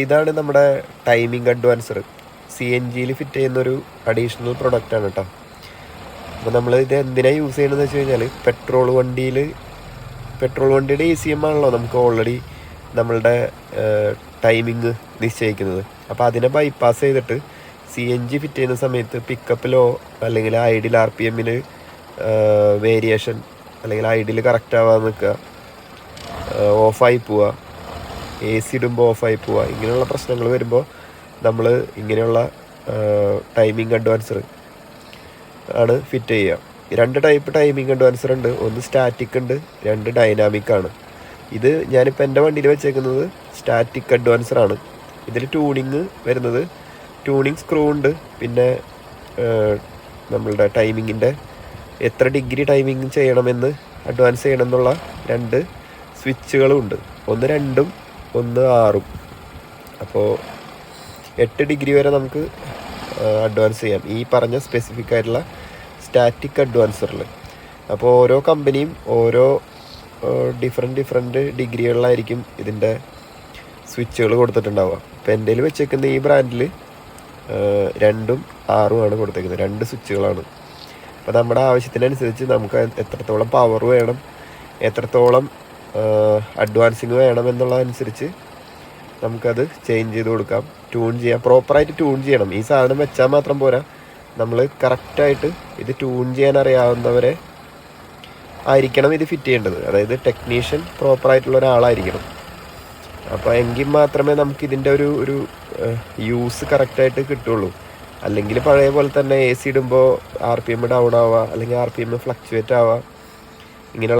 ഇതാണ് നമ്മുടെ timing advancer. CNG fit ചെയ്യുന്നൊരു അഡീഷണൽ പ്രൊഡക്റ്റാണ് കേട്ടോ. അപ്പോൾ നമ്മൾ ഇത് എന്തിനാണ് യൂസ് ചെയ്യണമെന്ന് വെച്ച് കഴിഞ്ഞാൽ പെട്രോൾ വണ്ടിയുടെ ECM ആണല്ലോ നമുക്ക് ഓൾറെഡി നമ്മളുടെ ടൈമിങ് നിശ്ചയിക്കുന്നത്. അപ്പോൾ അതിനെ ബൈപ്പാസ് ചെയ്തിട്ട് CNG ഫിറ്റ് ചെയ്യുന്ന സമയത്ത് പിക്കപ്പിലോ അല്ലെങ്കിൽ ഐഡിൽ RPM വേരിയേഷൻ അല്ലെങ്കിൽ ഐഡിൽ കറക്റ്റ് ആവാതെ നിൽക്കുക, ഓഫായി പോവുക, AC ഇടുമ്പോൾ ഓഫായി പോവുക, ഇങ്ങനെയുള്ള പ്രശ്നങ്ങൾ വരുമ്പോൾ നമ്മൾ ഇങ്ങനെയുള്ള ടൈമിംഗ് അഡ്വാൻസർ ആണ് ഫിറ്റ് ചെയ്യുക. 2 ടൈപ്പ് ടൈമിംഗ് അഡ്വാൻസർ ഉണ്ട്. ഒന്ന് സ്റ്റാറ്റിക് ഉണ്ട്, 2 ഡൈനാമിക് ആണ്. ഇത് ഞാനിപ്പോൾ എൻ്റെ വണ്ടിയിൽ വെച്ചേക്കുന്നത് സ്റ്റാറ്റിക് അഡ്വാൻസറാണ്. ഇതിൽ ട്യൂണിങ് വരുന്നത് ട്യൂണിങ് സ്ക്രൂ ഉണ്ട്, പിന്നെ നമ്മളുടെ ടൈമിങ്ങിൻ്റെ എത്ര ഡിഗ്രി ടൈമിങ് ചെയ്യണമെന്ന് അഡ്വാൻസ് ചെയ്യണമെന്നുള്ള 2 സ്വിച്ചുകളും ഉണ്ട്. ഒന്ന് 2ഉം ഒന്ന് 6ഉം. അപ്പോൾ 8 ഡിഗ്രി വരെ നമുക്ക് അഡ്വാൻസ് ചെയ്യാം ഈ പറഞ്ഞ സ്പെസിഫിക് ആയിട്ടുള്ള സ്റ്റാറ്റിക് അഡ്വാൻസറിൽ. അപ്പോൾ ഓരോ കമ്പനിയും ഓരോ ഡിഫറെൻറ്റ് ഡിഗ്രികളിലായിരിക്കും ഇതിൻ്റെ സ്വിച്ചുകൾ കൊടുത്തിട്ടുണ്ടാവുക. ഇപ്പോൾ എൻ്റെ കയ്യിൽ വെച്ചേക്കുന്ന ഈ ബ്രാൻഡിൽ 2ഉം 6ഉമാണ് കൊടുത്തേക്കുന്നത്. 2 സ്വിച്ചുകളാണ്. അപ്പോൾ നമ്മുടെ ആവശ്യത്തിനനുസരിച്ച് നമുക്ക് എത്രത്തോളം പവർ വേണം, എത്രത്തോളം അഡ്വാൻസിങ് വേണം എന്നുള്ളതനുസരിച്ച് നമുക്കത് ചേഞ്ച് ചെയ്ത് കൊടുക്കാം, ട്യൂൺ ചെയ്യാം. പ്രോപ്പറായിട്ട് ട്യൂൺ ചെയ്യണം. ഈ സാധനം വെച്ചാൽ മാത്രം പോരാ, നമ്മൾ കറക്റ്റായിട്ട് ഇത് ട്യൂൺ ചെയ്യാൻ അറിയാവുന്നവരെ ആയിരിക്കണം ഇത് ഫിറ്റ് ചെയ്യേണ്ടത്. അതായത് ടെക്നീഷ്യൻ പ്രോപ്പറായിട്ടുള്ള ഒരാളായിരിക്കണം. അപ്പോൾ എങ്കിൽ മാത്രമേ നമുക്ക് ഇതിൻ്റെ ഒരു യൂസ് കറക്റ്റായിട്ട് കിട്ടുള്ളൂ. അല്ലെങ്കിൽ പഴയ പോലെ തന്നെ AC ഇടുമ്പോൾ RPM ഡൗൺ ആവുക, അല്ലെങ്കിൽ RPM ഫ്ലക്ച്വേറ്റ് ആവുക, ഇങ്ങനെയുള്ള